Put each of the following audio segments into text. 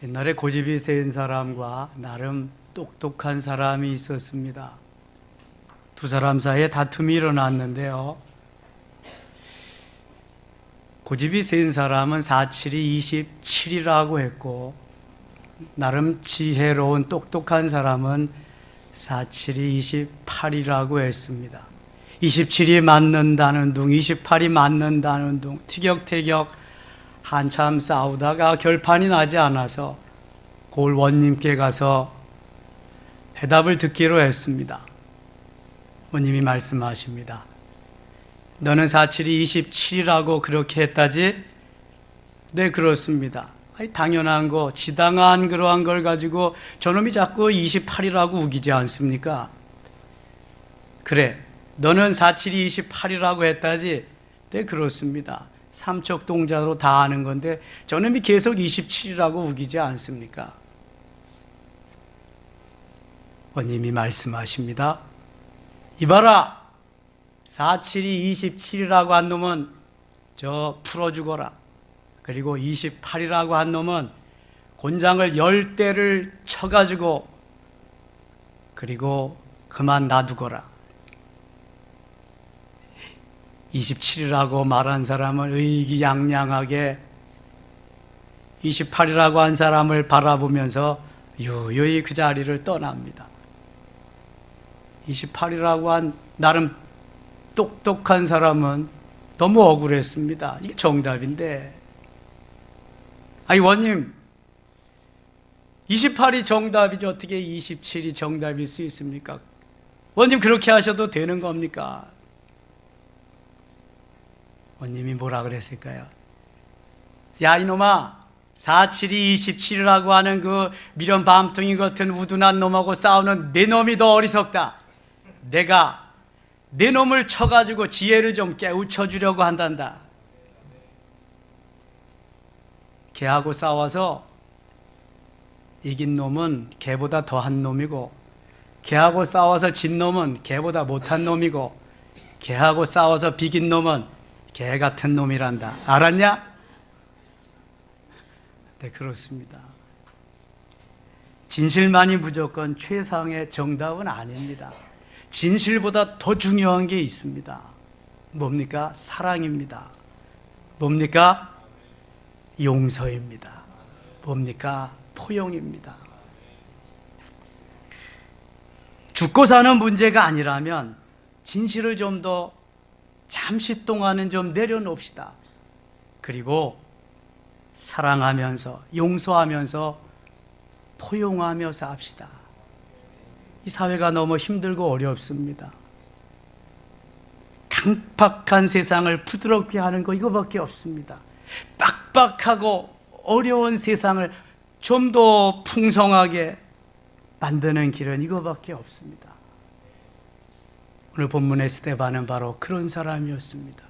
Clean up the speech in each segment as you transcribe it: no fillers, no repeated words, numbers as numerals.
옛날에 고집이 센 사람과 나름 똑똑한 사람이 있었습니다. 두 사람 사이에 다툼이 일어났는데요. 고집이 센 사람은 4-7이 27이라고 했고, 나름 지혜로운 똑똑한 사람은 4-7이 28이라고 했습니다. 27이 맞는다는 둥, 28이 맞는다는 둥, 티격태격 한참 싸우다가 결판이 나지 않아서 골 원님께 가서 해답을 듣기로 했습니다. 원님이 말씀하십니다. 너는 4-7이 27이라고 그렇게 했다지? 네, 그렇습니다. 아니, 당연한 거, 지당한 그러한 걸 가지고 저놈이 자꾸 28이라고 우기지 않습니까? 그래, 너는 4-7이 28이라고 했다지? 네, 그렇습니다. 삼척 동자로 다 아는 건데 저놈이 계속 27이라고 우기지 않습니까? 원님이 말씀하십니다. 이봐라, 4-7이 27이라고 한 놈은 저 풀어주거라. 그리고 28이라고 한 놈은 곤장을 10대를 쳐가지고 그리고 그만 놔두거라. 27이라고 말한 사람은 의기양양하게 28이라고 한 사람을 바라보면서 유유히 그 자리를 떠납니다. 28이라고 한 나름 똑똑한 사람은 너무 억울했습니다. 이게 정답인데. 아니, 원님, 28이 정답이지 어떻게 27이 정답일 수 있습니까? 원님, 그렇게 하셔도 되는 겁니까? 원님이 뭐라 그랬을까요? 야, 이놈아, 4-7이 27이라고 하는 그 미련 밤둥이 같은 우둔한 놈하고 싸우는 내 놈이 더 어리석다. 내가 내 놈을 쳐가지고 지혜를 좀 깨우쳐주려고 한단다. 걔하고 싸워서 이긴 놈은 걔보다 더한 놈이고, 걔하고 싸워서 진 놈은 걔보다 못한 놈이고, 걔하고 싸워서 비긴 놈은 걔 같은 놈이란다. 알았냐? 네, 그렇습니다. 진실만이 무조건 최상의 정답은 아닙니다. 진실보다 더 중요한 게 있습니다. 뭡니까? 사랑입니다. 뭡니까? 용서입니다. 뭡니까? 포용입니다. 죽고 사는 문제가 아니라면 진실을 좀 더 잠시 동안은 좀 내려놓읍시다. 그리고 사랑하면서 용서하면서 포용하며 삽시다. 이 사회가 너무 힘들고 어렵습니다. 강팍한 세상을 부드럽게 하는 거 이거밖에 없습니다. 빡빡하고 어려운 세상을 좀 더 풍성하게 만드는 길은 이거밖에 없습니다. 오늘 본문의 스데반은 바로 그런 사람이었습니다.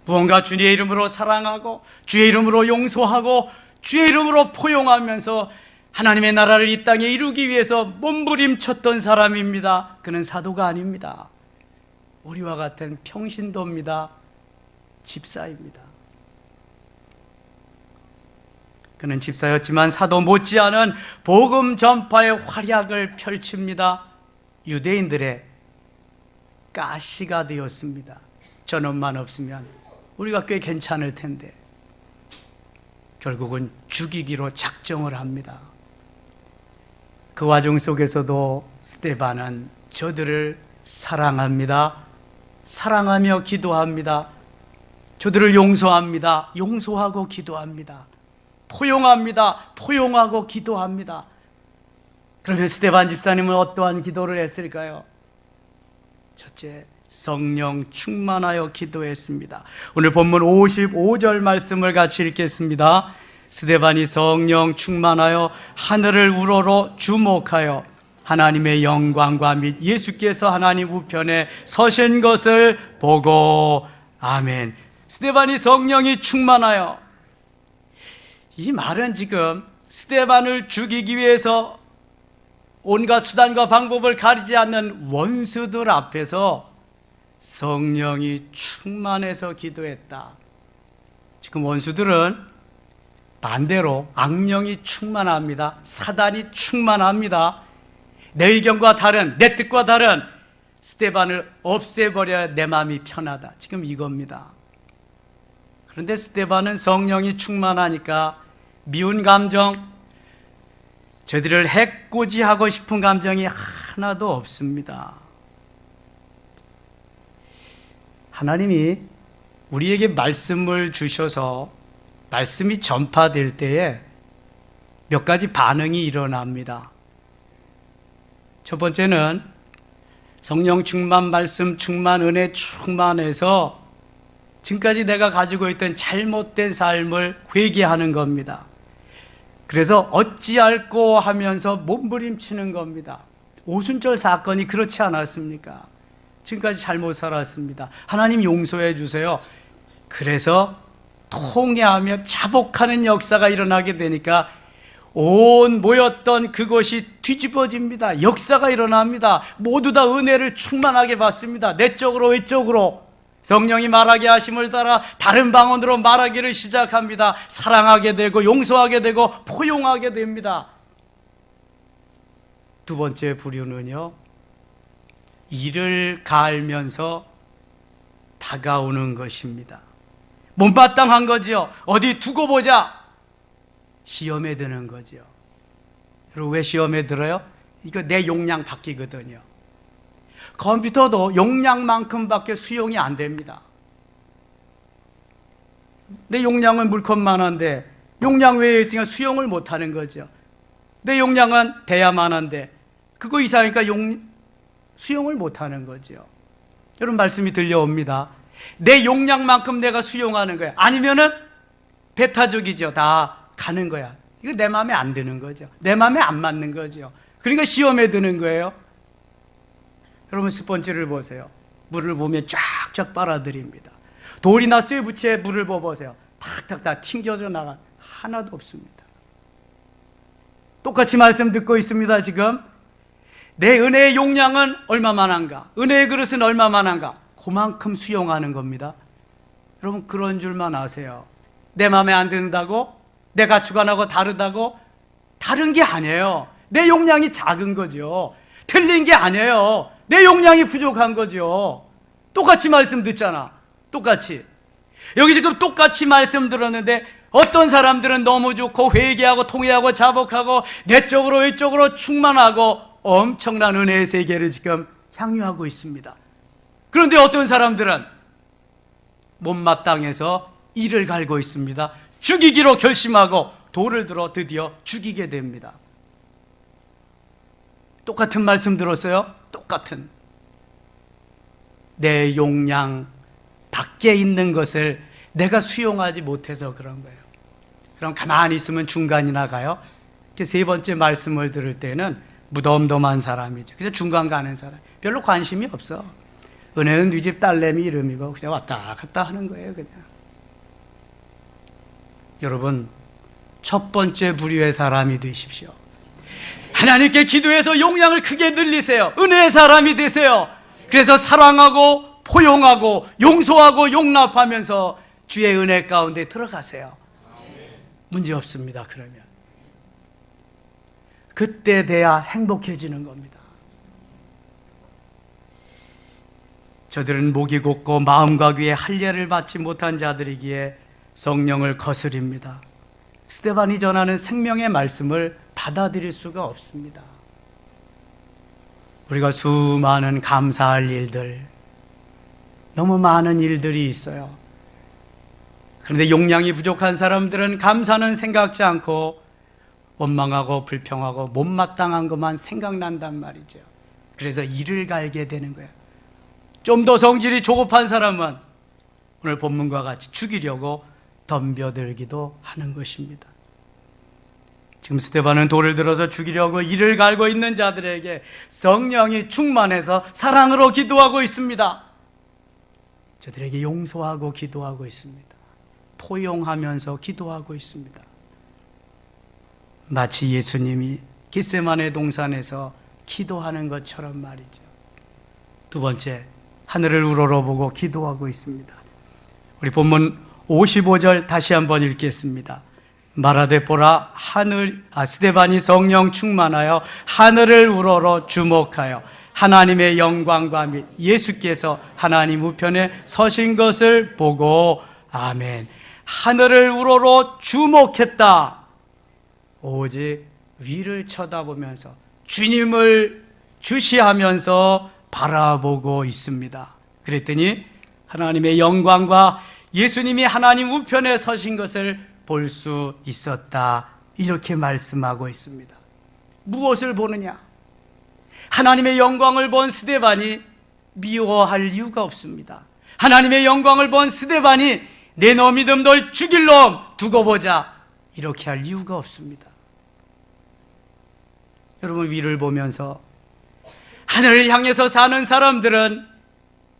무언가 주의 이름으로 사랑하고 주의 이름으로 용서하고 주의 이름으로 포용하면서 하나님의 나라를 이 땅에 이루기 위해서 몸부림쳤던 사람입니다. 그는 사도가 아닙니다. 우리와 같은 평신도입니다. 집사입니다. 그는 집사였지만 사도 못지않은 복음 전파의 활약을 펼칩니다. 유대인들의 가시가 되었습니다. 저놈만 없으면 우리가 꽤 괜찮을 텐데 결국은 죽이기로 작정을 합니다. 그 와중 속에서도 스데반은 저들을 사랑합니다. 사랑하며 기도합니다. 저들을 용서합니다. 용서하고 기도합니다. 포용합니다. 포용하고 기도합니다. 그러면 스데반 집사님은 어떠한 기도를 했을까요? 첫째, 성령 충만하여 기도했습니다. 오늘 본문 55절 말씀을 같이 읽겠습니다. 스데반이 성령 충만하여 하늘을 우러러 주목하여 하나님의 영광과 및 예수께서 하나님 우편에 서신 것을 보고 아멘. 스데반이 성령이 충만하여, 이 말은 지금 스데반을 죽이기 위해서 온갖 수단과 방법을 가리지 않는 원수들 앞에서 성령이 충만해서 기도했다. 지금 원수들은 반대로 악령이 충만합니다. 사단이 충만합니다. 내 의견과 다른, 내 뜻과 다른 스데반을 없애버려야 내 마음이 편하다. 지금 이겁니다. 그런데 스데반은 성령이 충만하니까 미운 감정, 저들을 해코지하고 싶은 감정이 하나도 없습니다. 하나님이 우리에게 말씀을 주셔서 말씀이 전파될 때에 몇 가지 반응이 일어납니다. 첫 번째는 성령 충만, 말씀 충만, 은혜 충만해서 지금까지 내가 가지고 있던 잘못된 삶을 회개하는 겁니다. 그래서 어찌할꼬 하면서 몸부림치는 겁니다. 오순절 사건이 그렇지 않았습니까? 지금까지 잘못 살았습니다. 하나님 용서해 주세요. 그래서 통회하며 자복하는 역사가 일어나게 되니까 온 모였던 그것이 뒤집어집니다. 역사가 일어납니다. 모두 다 은혜를 충만하게 받습니다. 내적으로 외적으로 성령이 말하게 하심을 따라 다른 방언으로 말하기를 시작합니다. 사랑하게 되고 용서하게 되고 포용하게 됩니다. 두 번째 부류는요, 이를 갈면서 다가오는 것입니다. 못마땅한 거지요. 어디 두고 보자. 시험에 드는 거죠. 여러분, 왜 시험에 들어요? 이거 내 용량 바뀌거든요. 컴퓨터도 용량만큼밖에 수용이 안 됩니다. 내 용량은 물컵만한데 용량 외에 있으니까 수용을 못하는 거죠. 내 용량은 돼야만 한데 그거 이상이니까 수용을 못하는 거죠. 여러분, 말씀이 들려옵니다. 내 용량만큼 내가 수용하는 거야. 아니면은 배타적이죠. 다 가는 거야. 이거 내 마음에 안 드는 거죠. 내 마음에 안 맞는 거죠. 그러니까 시험에 드는 거예요. 여러분, 스펀지를 보세요. 물을 보면 쫙쫙 빨아들입니다. 돌이나 쇠붙이에 물을 보세요. 탁탁탁 튕겨져 나가 하나도 없습니다. 똑같이 말씀 듣고 있습니다. 지금 내 은혜의 용량은 얼마만한가, 은혜의 그릇은 얼마만한가, 그만큼 수용하는 겁니다. 여러분, 그런 줄만 아세요. 내 마음에 안 든다고, 내 가치관하고 다르다고, 다른 게 아니에요. 내 용량이 작은 거죠. 틀린 게 아니에요. 내 용량이 부족한 거죠. 똑같이 말씀 듣잖아. 똑같이. 여기 지금 똑같이 말씀 들었는데 어떤 사람들은 너무 좋고 회개하고 통회하고 자복하고 내적으로 외적으로 충만하고 엄청난 은혜의 세계를 지금 향유하고 있습니다. 그런데 어떤 사람들은 못마땅해서 이를 갈고 있습니다. 죽이기로 결심하고 돌을 들어 드디어 죽이게 됩니다. 똑같은 말씀 들었어요? 똑같은. 내 용량 밖에 있는 것을 내가 수용하지 못해서 그런 거예요. 그럼 가만히 있으면 중간이나 가요? 세 번째 말씀을 들을 때는 무덤덤한 사람이죠. 그래서 중간 가는 사람. 별로 관심이 없어. 은혜는 네 집 딸내미 이름이고 그냥 왔다 갔다 하는 거예요, 그냥. 여러분, 첫 번째 부류의 사람이 되십시오. 하나님께 기도해서 용량을 크게 늘리세요. 은혜의 사람이 되세요. 그래서 사랑하고 포용하고 용서하고 용납하면서 주의 은혜 가운데 들어가세요. 문제 없습니다. 그러면 그때 돼야 행복해지는 겁니다. 저들은 목이 곧고 마음과 귀에 할례를 받지 못한 자들이기에 성령을 거스립니다. 스데반이 전하는 생명의 말씀을 받아들일 수가 없습니다. 우리가 수많은 감사할 일들, 너무 많은 일들이 있어요. 그런데 용량이 부족한 사람들은 감사는 생각지 않고 원망하고 불평하고 못마땅한 것만 생각난단 말이죠. 그래서 이를 갈게 되는 거예요. 좀 더 성질이 조급한 사람은 오늘 본문과 같이 죽이려고 덤벼들기도 하는 것입니다. 지금 스데반은 돌을 들어서 죽이려고 이를 갈고 있는 자들에게 성령이 충만해서 사랑으로 기도하고 있습니다. 저들에게 용서하고 기도하고 있습니다. 포용하면서 기도하고 있습니다. 마치 예수님이 겟세마네 동산에서 기도하는 것처럼 말이죠. 두 번째, 하늘을 우러러보고 기도하고 있습니다. 우리 본문 55절 다시 한번 읽겠습니다. 말하되 보라 스데반이 성령 충만하여 하늘을 우러러 주목하여 하나님의 영광과 및 예수께서 하나님 우편에 서신 것을 보고 아멘. 하늘을 우러러 주목했다. 오직 위를 쳐다보면서 주님을 주시하면서 바라보고 있습니다. 그랬더니 하나님의 영광과 예수님이 하나님 우편에 서신 것을 볼 수 있었다. 이렇게 말씀하고 있습니다. 무엇을 보느냐? 하나님의 영광을 본 스데반이 미워할 이유가 없습니다. 하나님의 영광을 본 스데반이 내 놈 믿음 널 죽일 놈 두고 보자 이렇게 할 이유가 없습니다. 여러분, 위를 보면서 하늘을 향해서 사는 사람들은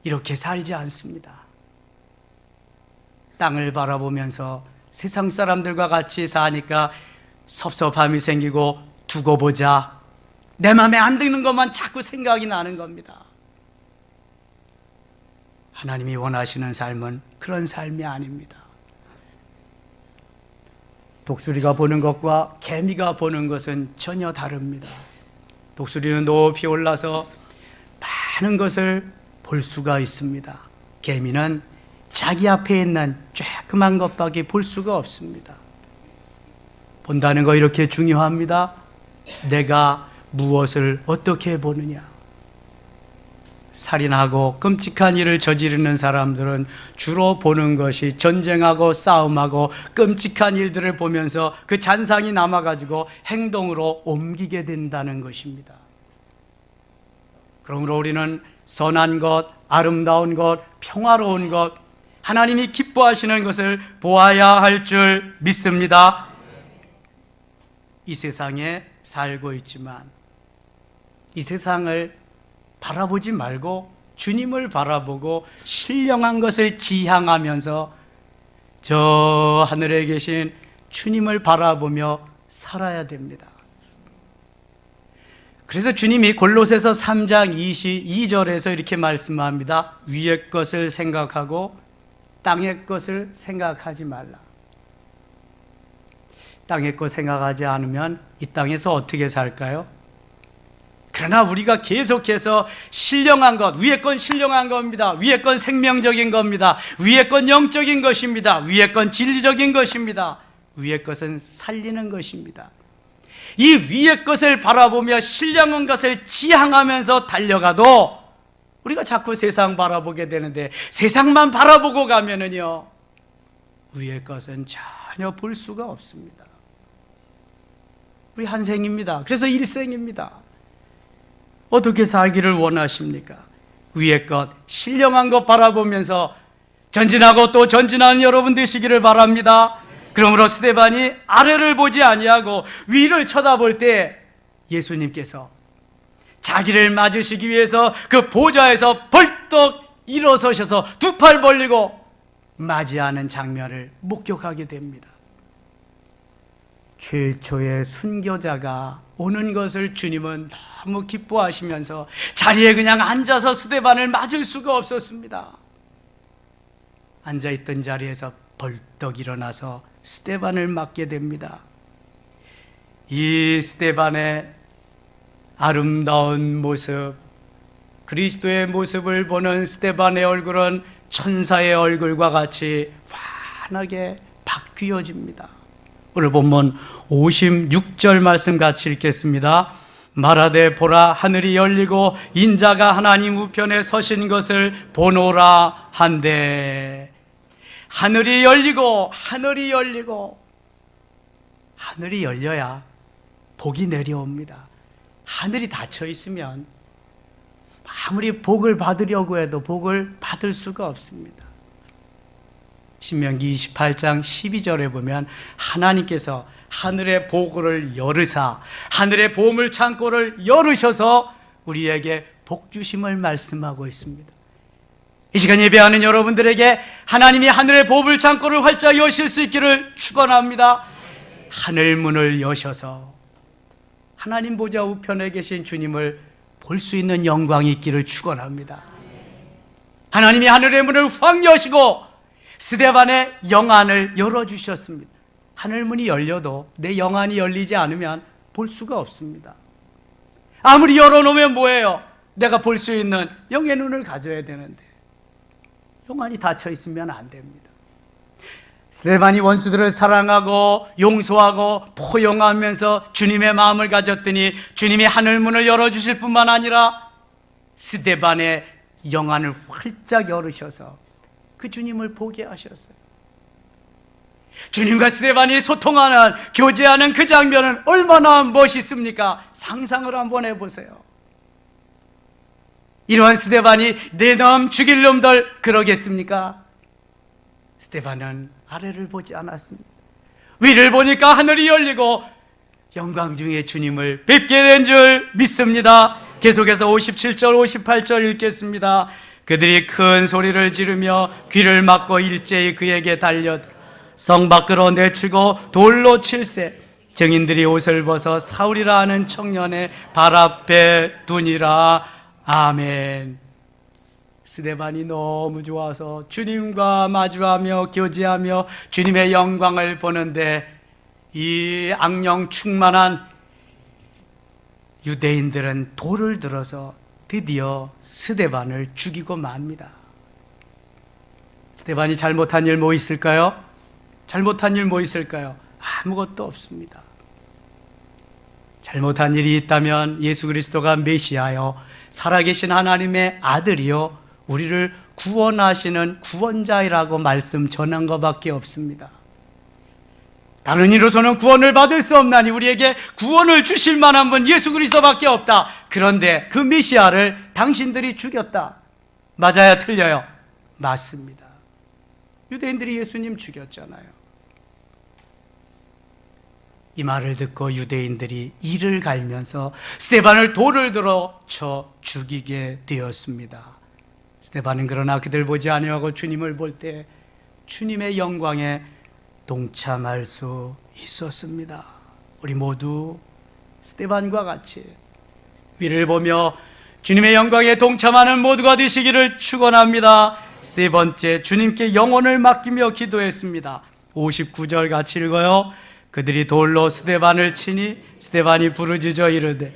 이렇게 살지 않습니다. 땅을 바라보면서 세상 사람들과 같이 사니까 섭섭함이 생기고 두고 보자, 내 마음에 안 드는 것만 자꾸 생각이 나는 겁니다. 하나님이 원하시는 삶은 그런 삶이 아닙니다. 독수리가 보는 것과 개미가 보는 것은 전혀 다릅니다. 독수리는 높이 올라서 많은 것을 볼 수가 있습니다. 개미는 자기 앞에 있는 조그만 것밖에 볼 수가 없습니다. 본다는 거 이렇게 중요합니다. 내가 무엇을 어떻게 보느냐. 살인하고 끔찍한 일을 저지르는 사람들은 주로 보는 것이 전쟁하고 싸움하고 끔찍한 일들을 보면서 그 잔상이 남아가지고 행동으로 옮기게 된다는 것입니다. 그러므로 우리는 선한 것, 아름다운 것, 평화로운 것, 하나님이 기뻐하시는 것을 보아야 할 줄 믿습니다. 이 세상에 살고 있지만 이 세상을 바라보지 말고 주님을 바라보고 신령한 것을 지향하면서 저 하늘에 계신 주님을 바라보며 살아야 됩니다. 그래서 주님이 골로새서 3장 22절에서 이렇게 말씀합니다. 위의 것을 생각하고 땅의 것을 생각하지 말라. 땅의 것 생각하지 않으면 이 땅에서 어떻게 살까요? 그러나 우리가 계속해서 신령한 것, 위의 건 신령한 겁니다. 위의 건 생명적인 겁니다. 위의 건 영적인 것입니다. 위의 건 진리적인 것입니다. 위의 것은 살리는 것입니다. 이 위의 것을 바라보며 신령한 것을 지향하면서 달려가도 우리가 자꾸 세상 바라보게 되는데, 세상만 바라보고 가면은요, 위의 것은 전혀 볼 수가 없습니다. 우리 한 생입니다. 그래서 일생입니다. 어떻게 살기를 원하십니까? 위의 것, 신령한 것 바라보면서 전진하고 또 전진하는 여러분 되시기를 바랍니다. 그러므로 스데반이 아래를 보지 아니하고 위를 쳐다볼 때 예수님께서 자기를 맞으시기 위해서 그 보좌에서 벌떡 일어서셔서 두 팔 벌리고 맞이하는 장면을 목격하게 됩니다. 최초의 순교자가 오는 것을 주님은 너무 기뻐하시면서 자리에 그냥 앉아서 스데반을 맞을 수가 없었습니다. 앉아있던 자리에서 벌떡 일어나서 스데반을 맞게 됩니다. 이 스데반의 아름다운 모습, 그리스도의 모습을 보는 스데반의 얼굴은 천사의 얼굴과 같이 환하게 바뀌어집니다. 오늘 본문 56절 말씀 같이 읽겠습니다. 말하되 보라 하늘이 열리고 인자가 하나님 우편에 서신 것을 보노라 한데, 하늘이 열리고 하늘이 열려야 복이 내려옵니다. 하늘이 닫혀 있으면 아무리 복을 받으려고 해도 복을 받을 수가 없습니다. 신명기 28장 12절에 보면 하나님께서 하늘의 보고를 열으사 하늘의 보물 창고를 열으셔서 우리에게 복 주심을 말씀하고 있습니다. 이 시간 예배하는 여러분들에게 하나님이 하늘의 보물 창고를 활짝 여실 수 있기를 축원합니다. 하늘 문을 여셔서 하나님 보좌 우편에 계신 주님을 볼 수 있는 영광이 있기를 축원합니다. 하나님이 하늘의 문을 확 여시고 스데반의 영안을 열어주셨습니다. 하늘문이 열려도 내 영안이 열리지 않으면 볼 수가 없습니다. 아무리 열어놓으면 뭐예요? 내가 볼 수 있는 영의 눈을 가져야 되는데 영안이 닫혀 있으면 안 됩니다. 스데반이 원수들을 사랑하고 용서하고 포용하면서 주님의 마음을 가졌더니 주님이 하늘문을 열어주실 뿐만 아니라 스데반의 영안을 활짝 열으셔서 그 주님을 보게 하셨어요. 주님과 스데반이 소통하는, 교제하는 그 장면은 얼마나 멋있습니까? 상상을 한번 해보세요. 이러한 스데반이 내 놈 죽일 놈들 그러겠습니까? 스데반은 아래를 보지 않았습니다. 위를 보니까 하늘이 열리고 영광 중에 주님을 뵙게 된 줄 믿습니다. 계속해서 57절 58절 읽겠습니다. 그들이 큰 소리를 지르며 귀를 막고 일제히 그에게 달려 성 밖으로 내치고 돌로 칠세. 증인들이 옷을 벗어 사울이라 하는 청년의 발 앞에 두니라. 아멘. 스데반이 너무 좋아서 주님과 마주하며 교제하며 주님의 영광을 보는데 이 악령 충만한 유대인들은 돌을 들어서 드디어 스데반을 죽이고 맙니다. 스데반이 잘못한 일 뭐 있을까요? 잘못한 일 뭐 있을까요? 아무것도 없습니다. 잘못한 일이 있다면 예수 그리스도가 메시아요, 살아계신 하나님의 아들이요, 우리를 구원하시는 구원자이라고 말씀 전한 것밖에 없습니다. 다른 이로서는 구원을 받을 수 없나니 우리에게 구원을 주실 만한 분 예수 그리스도밖에 없다. 그런데 그 메시아를 당신들이 죽였다. 맞아요, 틀려요? 맞습니다. 유대인들이 예수님 죽였잖아요. 이 말을 듣고 유대인들이 이를 갈면서 스데반을 돌을 들어 쳐 죽이게 되었습니다. 스데반은 그러나 그들 보지 아니하고 주님을 볼 때 주님의 영광에 동참할 수 있었습니다. 우리 모두 스데반과 같이 위를 보며 주님의 영광에 동참하는 모두가 되시기를 축원합니다. 세 번째, 주님께 영혼을 맡기며 기도했습니다. 59절 같이 읽어요. 그들이 돌로 스데반을 치니 스데반이 부르짖어 이르되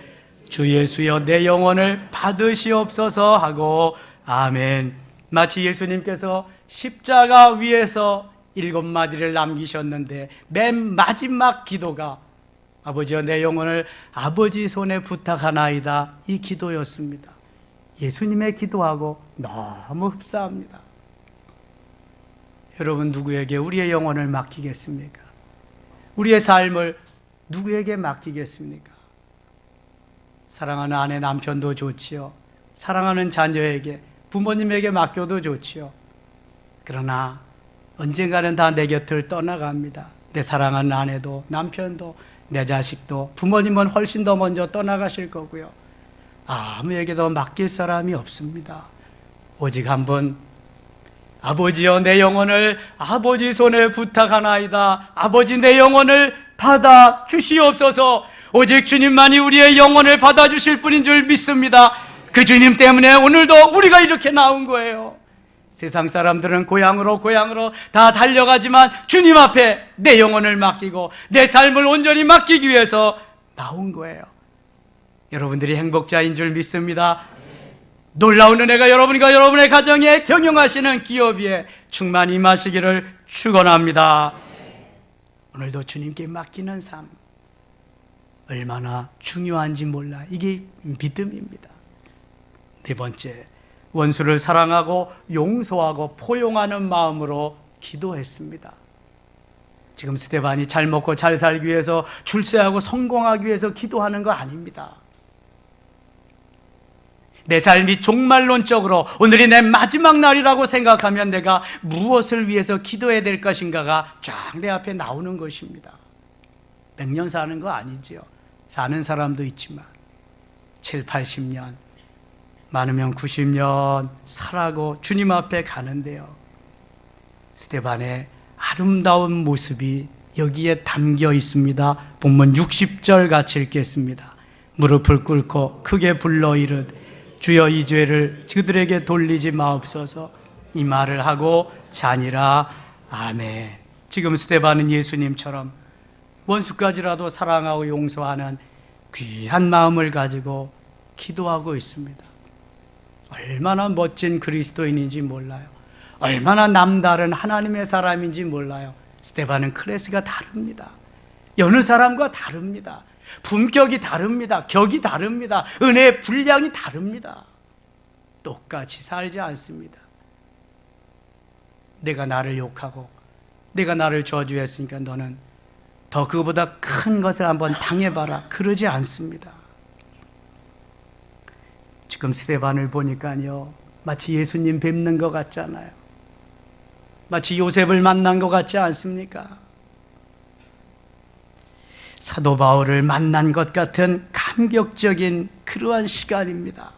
주 예수여 내 영혼을 받으시옵소서 하고 아멘. 마치 예수님께서 십자가 위에서 7마디를 남기셨는데 맨 마지막 기도가 아버지여 내 영혼을 아버지 손에 부탁하나이다, 이 기도였습니다. 예수님의 기도하고 너무 흡사합니다. 여러분, 누구에게 우리의 영혼을 맡기겠습니까? 우리의 삶을 누구에게 맡기겠습니까? 사랑하는 아내, 남편도 좋지요. 사랑하는 자녀에게, 부모님에게 맡겨도 좋지요. 그러나 언젠가는 다 내 곁을 떠나갑니다. 내 사랑하는 아내도, 남편도, 내 자식도, 부모님은 훨씬 더 먼저 떠나가실 거고요. 아무에게도 맡길 사람이 없습니다. 오직 한 번, 아버지여 내 영혼을 아버지 손에 부탁하나이다. 아버지 내 영혼을 받아 주시옵소서. 오직 주님만이 우리의 영혼을 받아 주실 분인 줄 믿습니다. 그 주님 때문에 오늘도 우리가 이렇게 나온 거예요. 세상 사람들은 고향으로 다 달려가지만 주님 앞에 내 영혼을 맡기고 내 삶을 온전히 맡기기 위해서 나온 거예요. 여러분들이 행복자인 줄 믿습니다. 놀라운 은혜가 여러분과 여러분의 가정에 경영하시는 기업 위에 충만히 임하시기를 축원합니다. 오늘도 주님께 맡기는 삶 얼마나 중요한지 몰라. 이게 믿음입니다. 네 번째, 원수를 사랑하고 용서하고 포용하는 마음으로 기도했습니다. 지금 스데반이 잘 먹고 잘 살기 위해서, 출세하고 성공하기 위해서 기도하는 거 아닙니다. 내 삶이 종말론적으로 오늘이 내 마지막 날이라고 생각하면 내가 무엇을 위해서 기도해야 될 것인가가 쫙 내 앞에 나오는 것입니다. 100년 사는 거 아니지요. 사는 사람도 있지만 7, 80년, 많으면 90년 살아고 주님 앞에 가는데요, 스데반의 아름다운 모습이 여기에 담겨 있습니다. 본문 60절 같이 읽겠습니다. 무릎을 꿇고 크게 불러 이르되 주여 이 죄를 그들에게 돌리지 마옵소서. 이 말을 하고 자니라. 아멘. 지금 스데반은 예수님처럼 원수까지라도 사랑하고 용서하는 귀한 마음을 가지고 기도하고 있습니다. 얼마나 멋진 그리스도인인지 몰라요. 얼마나 남다른 하나님의 사람인지 몰라요. 스데반은 클래스가 다릅니다. 여느 사람과 다릅니다. 품격이 다릅니다. 격이 다릅니다. 은혜의 분량이 다릅니다. 똑같이 살지 않습니다. 내가 나를 욕하고 내가 나를 저주했으니까 너는 더 그거보다 큰 것을 한번 당해봐라, 그러지 않습니다. 지금 스데반을 보니까요, 마치 예수님 뵙는 것 같잖아요. 마치 요셉을 만난 것 같지 않습니까? 사도 바울을 만난 것 같은 감격적인 그러한 시간입니다.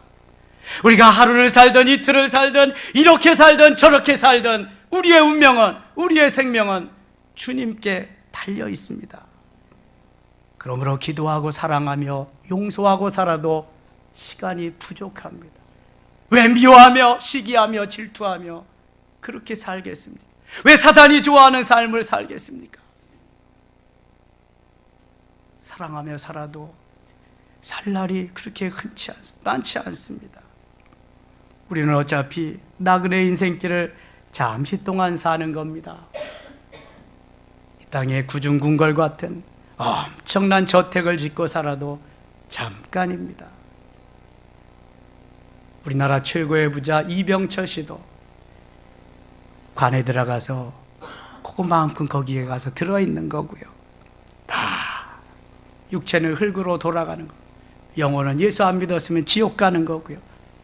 우리가 하루를 살든 이틀을 살든 이렇게 살든 저렇게 살든 우리의 운명은, 우리의 생명은 주님께 달려 있습니다. 그러므로 기도하고 사랑하며 용서하고 살아도 시간이 부족합니다. 왜 미워하며 시기하며 질투하며 그렇게 살겠습니까? 왜 사단이 좋아하는 삶을 살겠습니까? 사랑하며 살아도 살 날이 그렇게 많지 않습니다. 우리는 어차피 나그네 인생길을 잠시 동안 사는 겁니다. 이 땅에 구중궁궐 같은 엄청난 저택을 짓고 살아도 잠깐입니다. 우리나라 최고의 부자 이병철 씨도 관에 들어가서 그만큼 거기에 가서 들어있는 거고요. 다 육체는 흙으로 돌아가는 거, 영혼은 예수 안 믿었으면 지옥 가는 거고요.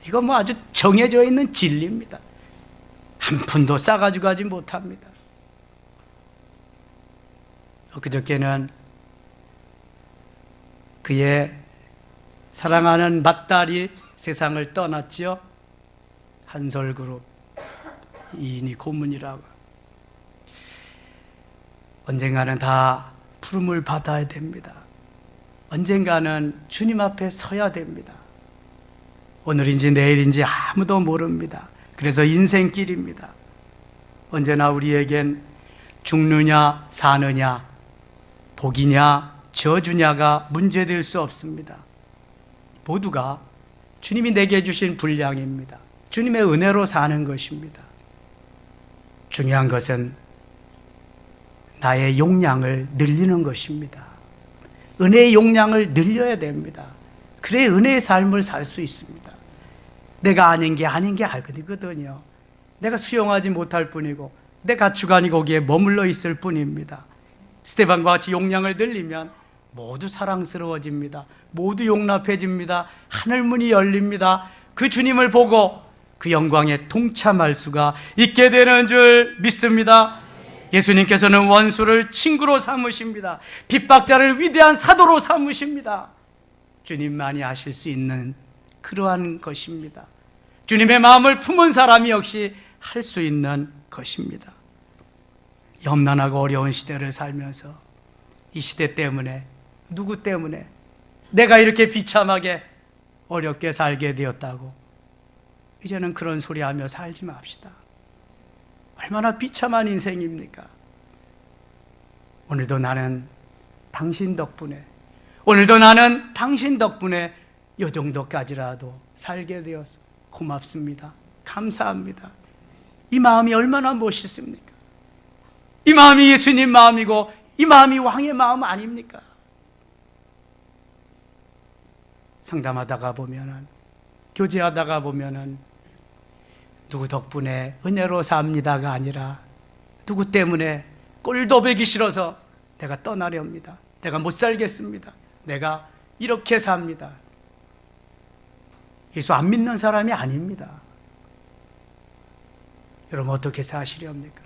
이건 뭐 아주 정해져 있는 진리입니다. 한 푼도 싸가지고 가지 못합니다. 엊그저께는 그의 사랑하는 맏딸이 세상을 떠났지요. 한솔그룹 이인이 고문이라고. 언젠가는 다 부름을 받아야 됩니다. 언젠가는 주님 앞에 서야 됩니다. 오늘인지 내일인지 아무도 모릅니다. 그래서 인생길입니다. 언제나 우리에겐 죽느냐 사느냐 복이냐 저주냐가 문제될 수 없습니다. 모두가 주님이 내게 주신 분량입니다. 주님의 은혜로 사는 것입니다. 중요한 것은 나의 용량을 늘리는 것입니다. 은혜의 용량을 늘려야 됩니다. 그래야 은혜의 삶을 살 수 있습니다. 내가 아닌 게 알거든요. 내가 수용하지 못할 뿐이고 내 가치관이 거기에 머물러 있을 뿐입니다. 스데반과 같이 용량을 늘리면 모두 사랑스러워집니다. 모두 용납해집니다. 하늘문이 열립니다. 그 주님을 보고 그 영광에 동참할 수가 있게 되는 줄 믿습니다. 예수님께서는 원수를 친구로 삼으십니다. 핍박자를 위대한 사도로 삼으십니다. 주님만이 하실 수 있는 그러한 것입니다. 주님의 마음을 품은 사람이 역시 할 수 있는 것입니다. 험난하고 어려운 시대를 살면서 이 시대 때문에, 누구 때문에 내가 이렇게 비참하게 어렵게 살게 되었다고 이제는 그런 소리 하며 살지 맙시다. 얼마나 비참한 인생입니까? 오늘도 나는 당신 덕분에, 오늘도 나는 당신 덕분에 이 정도까지라도 살게 되어서 고맙습니다. 감사합니다. 이 마음이 얼마나 멋있습니까? 이 마음이 예수님 마음이고 이 마음이 왕의 마음 아닙니까? 상담하다가 보면은, 교제하다가 보면은 누구 덕분에 은혜로 삽니다가 아니라 누구 때문에 꼴도 보기 싫어서 내가 떠나렵니다. 내가 못 살겠습니다. 내가 이렇게 삽니다. 예수 안 믿는 사람이 아닙니다. 여러분 어떻게 사시렵니까?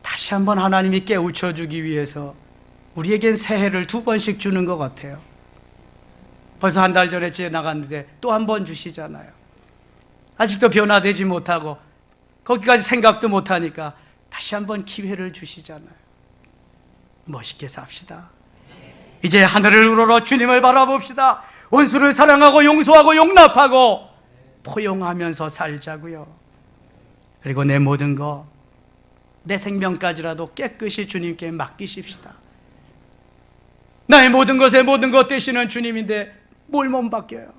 다시 한번 하나님이 깨우쳐주기 위해서 우리에겐 새해를 2번씩 주는 것 같아요. 벌써 한 달 전에 지나갔는데 또 한 번 주시잖아요. 아직도 변화되지 못하고 거기까지 생각도 못하니까 다시 한번 기회를 주시잖아요. 멋있게 삽시다. 이제 하늘을 우러러 주님을 바라봅시다. 원수를 사랑하고 용서하고 용납하고 포용하면서 살자고요. 그리고 내 모든 거, 내 생명까지라도 깨끗이 주님께 맡기십시다. 나의 모든 것에 모든 것 되시는 주님인데 뭘 못 맡겨요?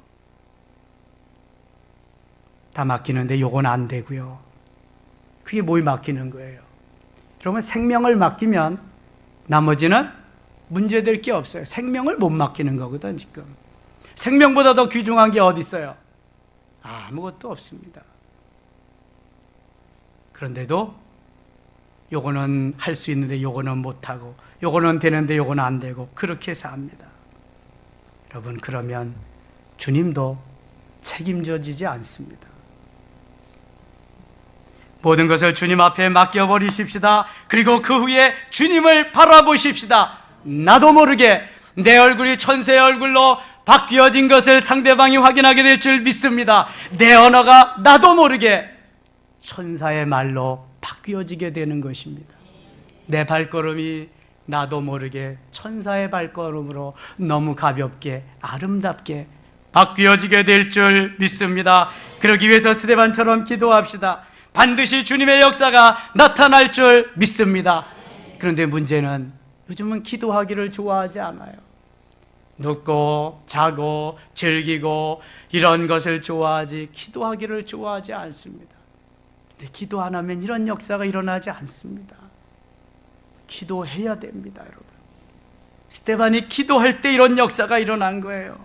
다 맡기는데 요건 안 되고요. 그게 뭘 맡기는 거예요? 그러면 생명을 맡기면 나머지는 문제될 게 없어요. 생명을 못 맡기는 거거든. 지금 생명보다 더 귀중한 게 어디 있어요? 아무것도 없습니다. 그런데도 요거는 할 수 있는데 요거는 못하고, 요거는 되는데 요거는 안 되고, 그렇게 삽니다. 여러분, 그러면 주님도 책임져지지 않습니다. 모든 것을 주님 앞에 맡겨버리십시다. 그리고 그 후에 주님을 바라보십시다. 나도 모르게 내 얼굴이 천사의 얼굴로 바뀌어진 것을 상대방이 확인하게 될 줄 믿습니다. 내 언어가 나도 모르게 천사의 말로 바뀌어지게 되는 것입니다. 내 발걸음이 나도 모르게 천사의 발걸음으로 너무 가볍게 아름답게 바뀌어지게 될 줄 믿습니다. 그러기 위해서 스데반처럼 기도합시다. 반드시 주님의 역사가 나타날 줄 믿습니다. 그런데 문제는 요즘은 기도하기를 좋아하지 않아요. 눕고 자고 즐기고 이런 것을 좋아하지 기도하기를 좋아하지 않습니다. 근데 기도 안 하면 이런 역사가 일어나지 않습니다. 기도해야 됩니다, 여러분. 스데반이 기도할 때 이런 역사가 일어난 거예요.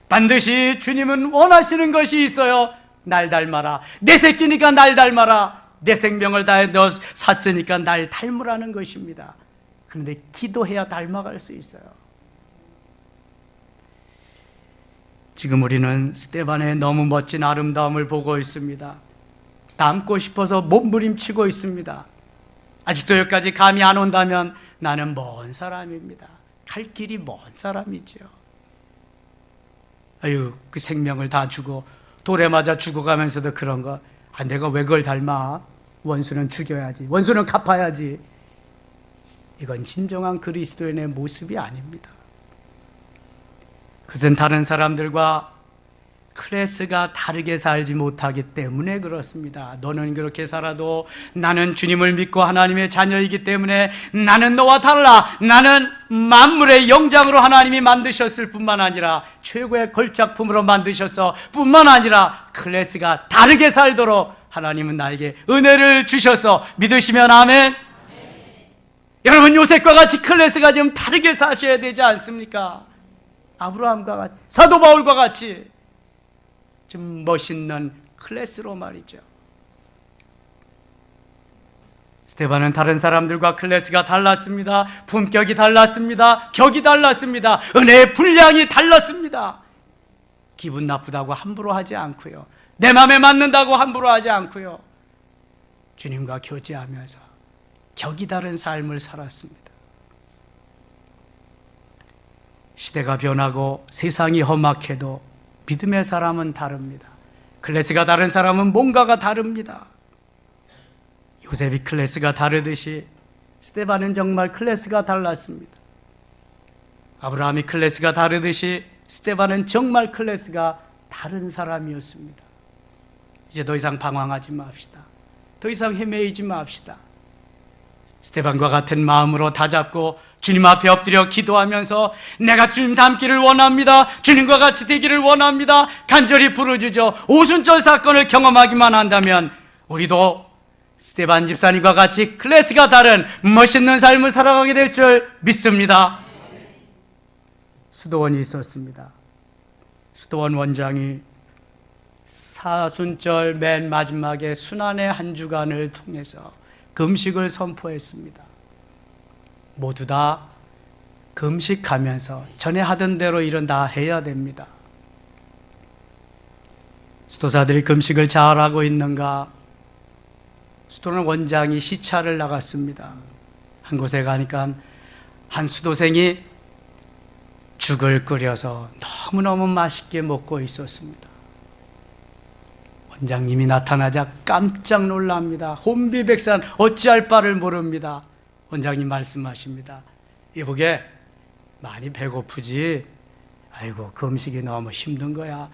반드시 주님은 원하시는 것이 있어요. 날 닮아라. 내 새끼니까 날 닮아라. 내 생명을 다해 너 샀으니까 날 닮으라는 것입니다. 그런데 기도해야 닮아갈 수 있어요. 지금 우리는 스데반의 너무 멋진 아름다움을 보고 있습니다. 닮고 싶어서 몸부림치고 있습니다. 아직도 여기까지 감이 안 온다면 나는 먼 사람입니다. 갈 길이 먼 사람이죠. 아유, 그 생명을 다 주고 돌에 맞아 죽어가면서도 그런 거, 내가 왜 그걸 닮아? 원수는 죽여야지, 원수는 갚아야지. 이건 진정한 그리스도인의 모습이 아닙니다. 그것은 다른 사람들과 클래스가 다르게 살지 못하기 때문에 그렇습니다. 너는 그렇게 살아도 나는 주님을 믿고 하나님의 자녀이기 때문에 나는 너와 달라. 나는 만물의 영장으로 하나님이 만드셨을 뿐만 아니라 최고의 걸작품으로 만드셔서 뿐만 아니라 클래스가 다르게 살도록 하나님은 나에게 은혜를 주셔서 믿으시면 아멘. 여러분, 요셉과 같이 클래스가 좀 다르게 사셔야 되지 않습니까? 아브라함과 같이, 사도 바울과 같이 좀 멋있는 클래스로 말이죠. 스데반은 다른 사람들과 클래스가 달랐습니다. 품격이 달랐습니다. 격이 달랐습니다. 은혜의 분량이 달랐습니다. 기분 나쁘다고 함부로 하지 않고요. 내 마음에 맞는다고 함부로 하지 않고요. 주님과 교제하면서 격이 다른 삶을 살았습니다. 시대가 변하고 세상이 험악해도 믿음의 사람은 다릅니다. 클래스가 다른 사람은 뭔가가 다릅니다. 요셉이 클래스가 다르듯이 스데반은 정말 클래스가 달랐습니다. 아브라함이 클래스가 다르듯이 스데반은 정말 클래스가 다른 사람이었습니다. 이제 더 이상 방황하지 맙시다. 더 이상 헤매이지 맙시다. 스데반과 같은 마음으로 다잡고 주님 앞에 엎드려 기도하면서 내가 주님 닮기를 원합니다. 주님과 같이 되기를 원합니다. 간절히 부르짖어 오순절 사건을 경험하기만 한다면 우리도 스데반 집사님과 같이 클래스가 다른 멋있는 삶을 살아가게 될 줄 믿습니다. 수도원이 있었습니다. 수도원 원장이 사순절 맨 마지막에 순환의 한 주간을 통해서 금식을 선포했습니다. 모두 다 금식하면서 전에 하던 대로 일은 다 해야 됩니다. 수도사들이 금식을 잘하고 있는가? 수도원 원장이 시차를 나갔습니다. 한 곳에 가니까 한 수도생이 죽을 끓여서 너무너무 맛있게 먹고 있었습니다. 원장님이 나타나자 깜짝 놀랍니다. 혼비백산 어찌할 바를 모릅니다. 원장님 말씀하십니다. 이보게 많이 배고프지? 아이고, 금식이 너무 힘든 거야.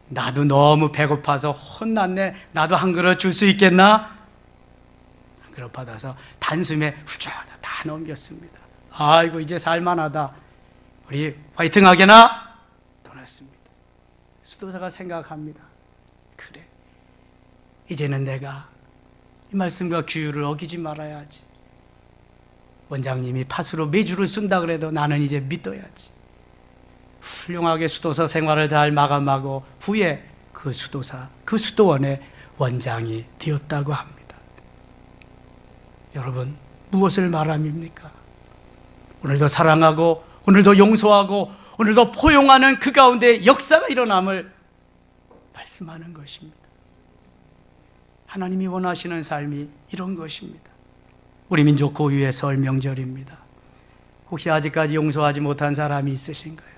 나도 너무 배고파서 혼났네. 나도 한 그릇 줄 수 있겠나? 한 그릇 받아서 단숨에 훌쩍 다 넘겼습니다. 아이고 이제 살만하다, 우리 화이팅 하게나 떠났습니다. 수도사가 생각합니다. 그래, 이제는 내가 이 말씀과 규율을 어기지 말아야지. 원장님이 팥으로 매주를 쓴다 그래도 나는 이제 믿어야지. 훌륭하게 수도사 생활을 잘 마감하고 후에 그 수도사, 그 수도원의 원장이 되었다고 합니다. 여러분, 무엇을 말함입니까? 오늘도 사랑하고, 오늘도 용서하고, 오늘도 포용하는 그 가운데 역사가 일어남을 말씀하는 것입니다. 하나님이 원하시는 삶이 이런 것입니다. 우리 민족 고유의 설 명절입니다. 혹시 아직까지 용서하지 못한 사람이 있으신가요?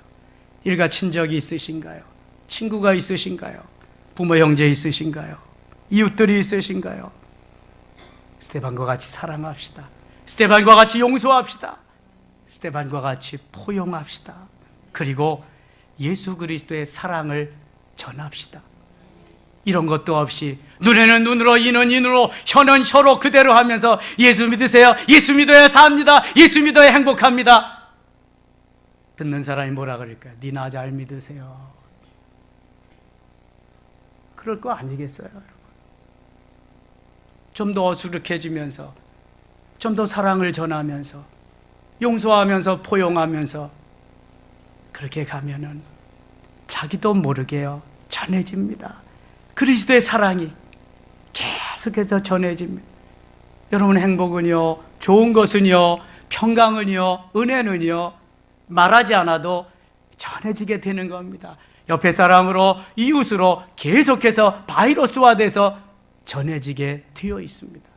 일가 친적이 있으신가요? 친구가 있으신가요? 부모 형제 있으신가요? 이웃들이 있으신가요? 스데반과 같이 사랑합시다. 스데반과 같이 용서합시다. 스데반과 같이 포용합시다. 그리고 예수 그리스도의 사랑을 전합시다. 이런 것도 없이 눈에는 눈으로, 이는 인으로, 혀는 혀로 그대로 하면서 예수 믿으세요, 예수 믿어야 삽니다, 예수 믿어야 행복합니다. 듣는 사람이 뭐라 그럴까요? 니나 잘 믿으세요. 그럴 거 아니겠어요, 여러분? 좀 더 어수룩해지면서, 좀 더 사랑을 전하면서, 용서하면서, 포용하면서 그렇게 가면은 자기도 모르게요 전해집니다. 그리스도의 사랑이 계속해서 전해집니다. 여러분, 행복은요, 좋은 것은요, 평강은요, 은혜는요, 말하지 않아도 전해지게 되는 겁니다. 옆에 사람으로, 이웃으로 계속해서 바이러스화돼서 전해지게 되어 있습니다.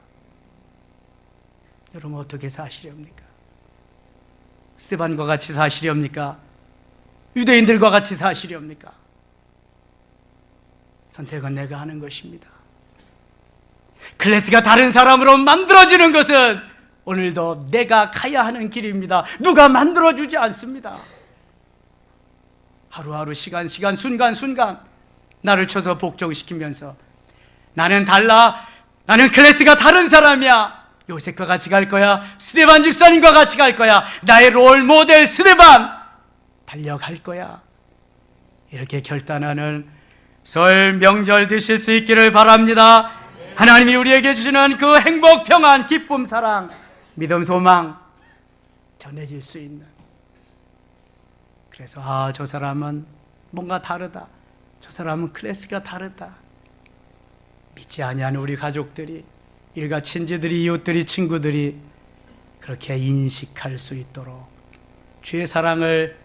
여러분, 어떻게 사시렵니까? 스데반과 같이 사시렵니까? 유대인들과 같이 사시렵니까? 선택은 내가 하는 것입니다. 클래스가 다른 사람으로 만들어지는 것은 오늘도 내가 가야 하는 길입니다. 누가 만들어주지 않습니다. 하루하루, 시간, 순간, 나를 쳐서 복종시키면서 나는 달라, 나는 클래스가 다른 사람이야, 요셉과 같이 갈 거야, 스데반 집사님과 같이 갈 거야, 나의 롤 모델 스데반 달려갈 거야, 이렇게 결단하는 설 명절 되실 수 있기를 바랍니다. 하나님이 우리에게 주시는 그 행복, 평안, 기쁨, 사랑, 믿음, 소망 전해질 수 있는, 그래서 저 사람은 뭔가 다르다, 저 사람은 클래스가 다르다, 믿지 아니하는 우리 가족들이, 일가 친지들이, 이웃들이, 친구들이 그렇게 인식할 수 있도록 주의 사랑을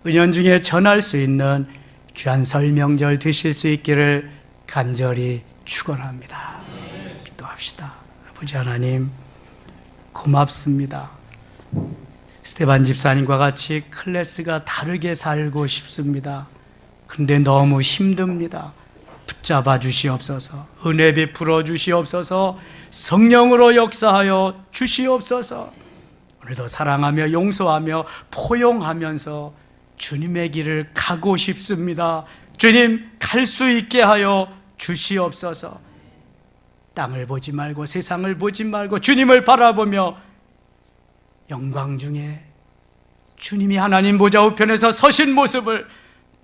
은연중에 전할 수 있는 귀한 설 명절 되실 수 있기를 간절히 축원합니다. 기도합시다. 아버지 하나님, 고맙습니다. 스데반 집사님과 같이 클래스가 다르게 살고 싶습니다. 그런데 너무 힘듭니다. 붙잡아 주시옵소서. 은혜 베풀어 주시옵소서. 성령으로 역사하여 주시옵소서. 오늘도 사랑하며 용서하며 포용하면서 주님의 길을 가고 싶습니다. 주님, 갈 수 있게 하여 주시옵소서. 땅을 보지 말고, 세상을 보지 말고 주님을 바라보며 영광 중에 주님이 하나님 보좌 우편에서 서신 모습을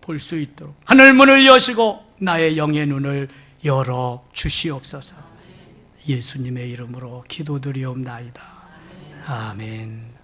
볼 수 있도록 하늘 문을 여시고 나의 영의 눈을 열어 주시옵소서. 예수님의 이름으로 기도드리옵나이다. 아멘.